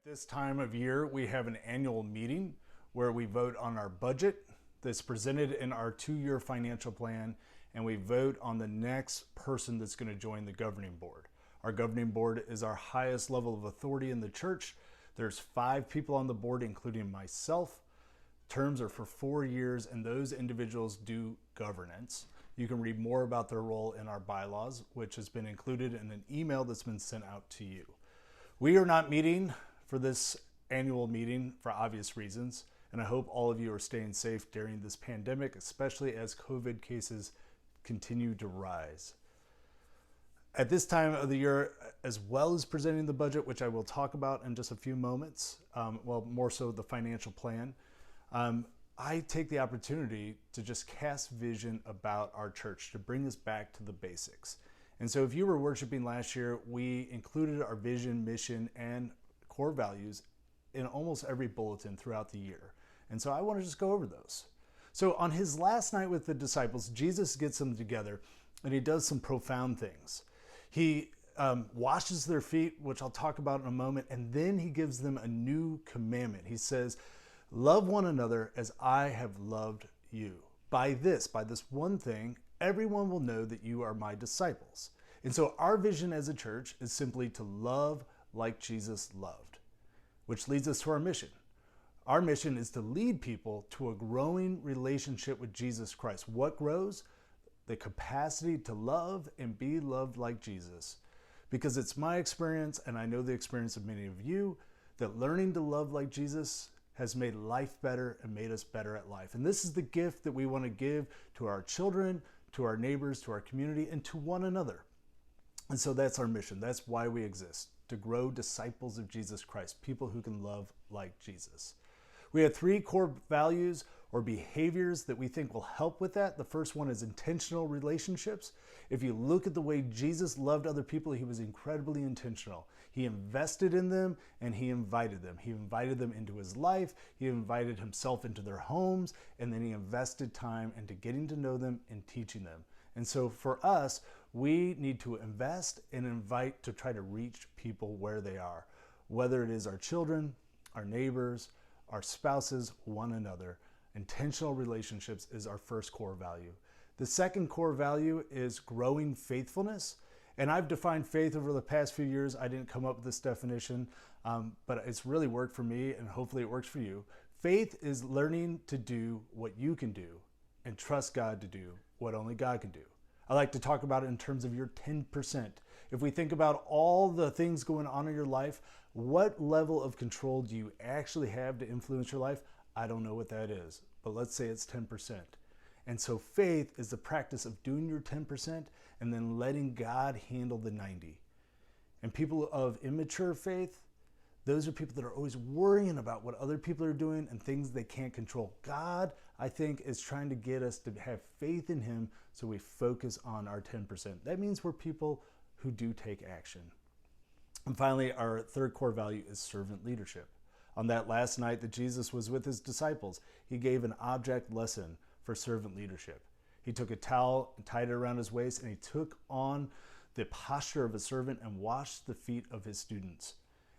This time of year, we have an annual meeting where we vote on our budget that's presented in our 2-year financial plan, and we vote on the next person that's going to join the governing board. Our governing board is our highest level of authority in the church. There's 5 people on the board, including myself. Terms are for 4 years, and those individuals do governance. You can read more about their role in our bylaws, which has been included in an email that's been sent out to you. We are not meeting for this annual meeting for obvious reasons, and I hope all of you are staying safe during this pandemic, especially as COVID cases continue to rise. At this time of the year, as well as presenting the budget, which I will talk about in just a few moments, more so the financial plan, I take the opportunity to just cast vision about our church, to bring us back to the basics. And so if you were worshiping last year, we included our vision, mission, and core values in almost every bulletin throughout the year. And so I want to just go over those. So on his last night with the disciples, Jesus gets them together and he does some profound things. He washes their feet, which I'll talk about in a moment, and then he gives them a new commandment. He says, love one another as I have loved you. By this one thing, everyone will know that you are my disciples. And so our vision as a church is simply to love like Jesus loved, which leads us to our mission. Our mission is to lead people to a growing relationship with Jesus Christ. What grows? The capacity to love and be loved like Jesus. Because it's my experience, and I know the experience of many of you, that learning to love like Jesus has made life better and made us better at life. And this is the gift that we want to give to our children, to our neighbors, to our community, and to one another. And so that's our mission. That's why we exist, to grow disciples of Jesus Christ, people who can love like Jesus. We have 3 core values or behaviors that we think will help with that. The first one is intentional relationships. If you look at the way Jesus loved other people, he was incredibly intentional. He invested in them and he invited them. He invited them into his life. He invited himself into their homes, and then he invested time into getting to know them and teaching them. And so for us, we need to invest and invite to try to reach people where they are, whether it is our children, our neighbors, our spouses, one another. Intentional relationships is our first core value. The second core value is growing faithfulness. And I've defined faith over the past few years. I didn't come up with this definition, but it's really worked for me, and hopefully it works for you. Faith is learning to do what you can do and trust God to do what only God can do. I like to talk about it in terms of your 10%. If we think about all the things going on in your life, what level of control do you actually have to influence your life? I don't know what that is, but let's say it's 10%. And so faith is the practice of doing your 10% and then letting God handle the 90. And people of immature faith, those are people that are always worrying about what other people are doing and things they can't control. God, I think, is trying to get us to have faith in him so we focus on our 10%. That means we're people who do take action. And finally, our third core value is servant leadership. On that last night that Jesus was with his disciples, he gave an object lesson for servant leadership. He took a towel and tied it around his waist, and he took on the posture of a servant and washed the feet of his students.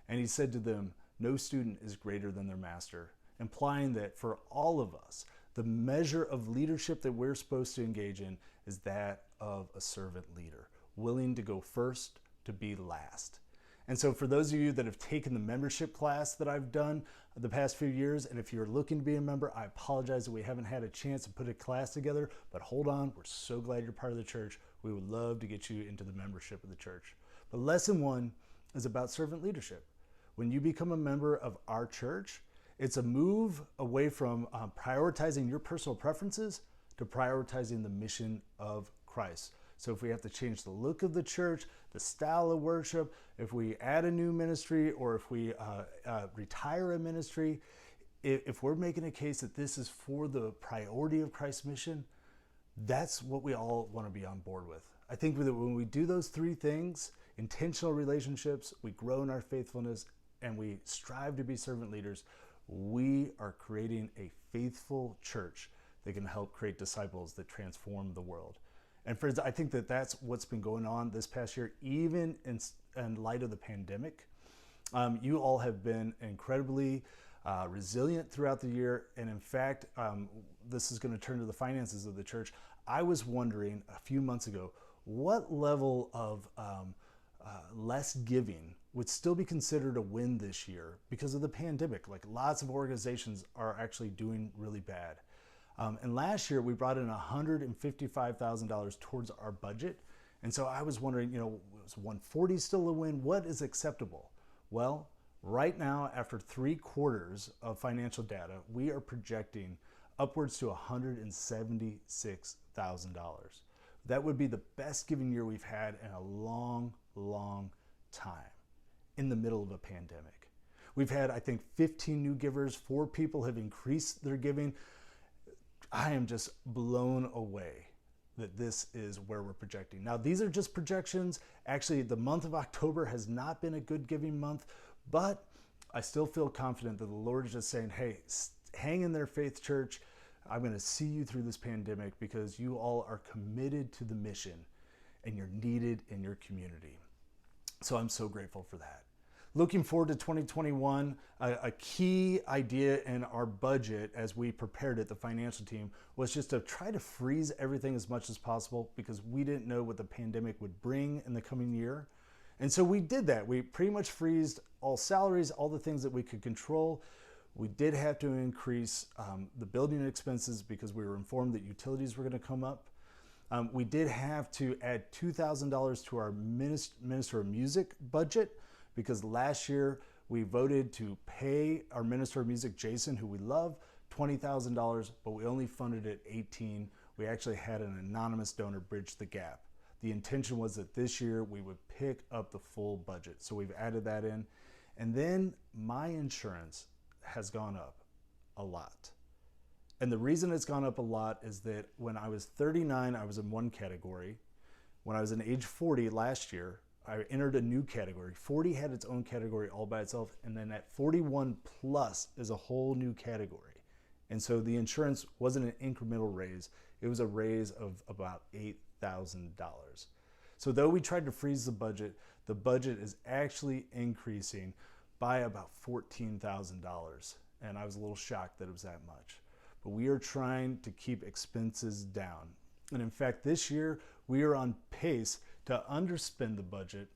And he said to them, no student is greater than their master, implying that for all of us, the measure of leadership that we're supposed to engage in is that of a servant leader, willing to go first to be last. And so for those of you that have taken the membership class that I've done the past few years, and if you're looking to be a member, I apologize that we haven't had a chance to put a class together, but hold on, we're so glad you're part of the church. We would love to get you into the membership of the church. But lesson 1 is about servant leadership. When you become a member of our church, it's a move away from prioritizing your personal preferences to prioritizing the mission of Christ. So if we have to change the look of the church, the style of worship, if we add a new ministry, or if we retire a ministry, if we're making a case that this is for the priority of Christ's mission, that's what we all want to be on board with. I think that when we do those 3 things, intentional relationships, we grow in our faithfulness, and we strive to be servant leaders, we are creating a faithful church that can help create disciples that transform the world. And friends, I think that that's what's been going on this past year, even in light of the pandemic. You all have been incredibly resilient throughout the year. And in fact, this is going to turn to the finances of the church. I was wondering a few months ago, what level of less giving would still be considered a win this year because of the pandemic. Like lots of organizations are actually doing really bad. And last year we brought in $155,000 towards our budget. And so I was wondering, was 140 still a win? What is acceptable? Well, right now, after 3 quarters of financial data, we are projecting upwards to $176,000. That would be the best giving year we've had in a long, long time in the middle of a pandemic. We've had, I think, 15 new givers. 4 people have increased their giving. I am just blown away that this is where we're projecting. Now, these are just projections. Actually, the month of October has not been a good giving month, but I still feel confident that the Lord is just saying, hey, hang in there, Faith Church. I'm going to see you through this pandemic because you all are committed to the mission and you're needed in your community. So I'm so grateful for that. Looking forward to 2021, a key idea in our budget as we prepared it, the financial team, was just to try to freeze everything as much as possible because we didn't know what the pandemic would bring in the coming year. And so we did that. We pretty much freezed all salaries, all the things that we could control. We did have to increase the building expenses because we were informed that utilities were going to come up. We did have to add $2,000 to our minister of music budget because last year we voted to pay our minister of music, Jason, who we love, $20,000, but we only funded it $18,000. We actually had an anonymous donor bridge the gap. The intention was that this year we would pick up the full budget. So we've added that in. And then my insurance has gone up a lot. And the reason it's gone up a lot is that when I was 39, I was in one category. When I was in age 40 last year, I entered a new category. 40 had its own category all by itself. And then at 41 plus is a whole new category. And so the insurance wasn't an incremental raise. It was a raise of about $8,000. So though we tried to freeze the budget is actually increasing by about $14,000. And I was a little shocked that it was that much. But we are trying to keep expenses down. And in fact, this year, we are on pace to underspend the budget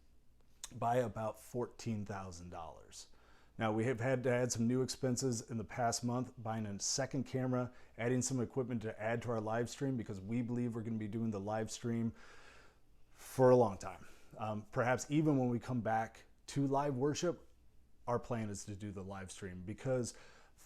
by about $14,000. Now, we have had to add some new expenses in the past month, buying a second camera, adding some equipment to add to our live stream because we believe we're going to be doing the live stream for a long time. Perhaps even when we come back to live worship, our plan is to do the live stream because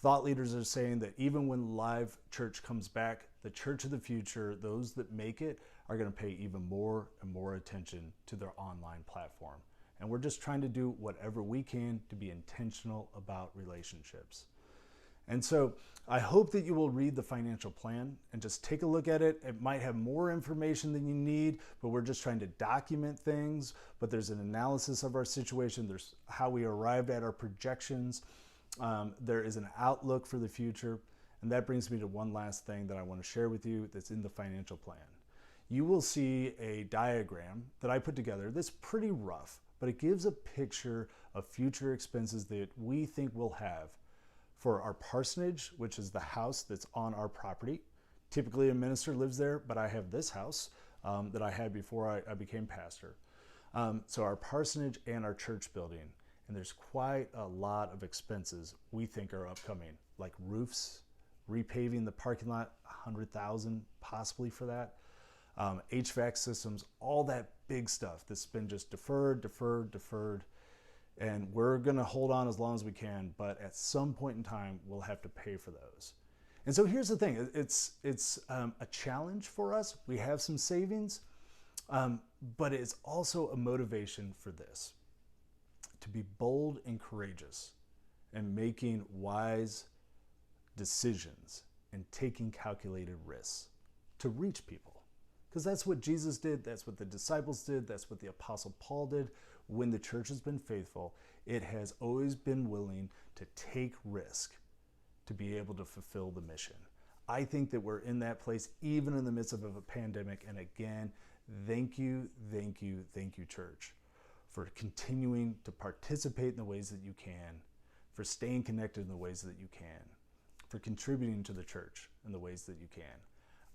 thought leaders are saying that even when live church comes back, the church of the future, those that make it, are going to pay even more and more attention to their online platform. And we're just trying to do whatever we can to be intentional about relationships. And so I hope that you will read the financial plan and just take a look at it. It might have more information than you need, but we're just trying to document things. But there's an analysis of our situation. There's how we arrived at our projections. There is an outlook for the future. And that brings me to one last thing that I want to share with you that's in the financial plan. You will see a diagram that I put together that's pretty rough, but it gives a picture of future expenses that we think we'll have for our parsonage, which is the house that's on our property. Typically a minister lives there, but I have this house that I had before I became pastor. So our parsonage and our church building. And there's quite a lot of expenses we think are upcoming, like roofs, repaving the parking lot, $100,000 possibly for that. HVAC systems, all that big stuff that's been just deferred. And we're gonna hold on as long as we can, but at some point in time, we'll have to pay for those. And so here's the thing, it's a challenge for us. We have some savings, but it's also a motivation for this, to be bold and courageous and making wise decisions and taking calculated risks to reach people. Because that's what Jesus did, that's what the disciples did, that's what the Apostle Paul did. When the church has been faithful, it has always been willing to take risk to be able to fulfill the mission. I think that we're in that place even in the midst of a pandemic. And again, thank you, church, for continuing to participate in the ways that you can, for staying connected in the ways that you can, for contributing to the church in the ways that you can.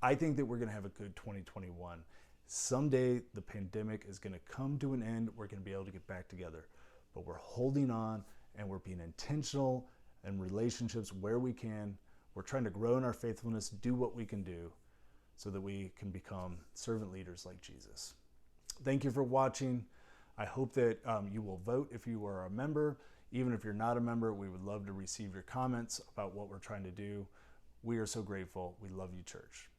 I think that we're going to have a good 2021. Someday the pandemic is going to come to an end. We're going to be able to get back together, but we're holding on and we're being intentional in relationships where we can. We're trying to grow in our faithfulness, do what we can do so that we can become servant leaders like Jesus. Thank you for watching. I hope that you will vote if you are a member. Even if you're not a member, we would love to receive your comments about what we're trying to do. We are so grateful. We love you, church.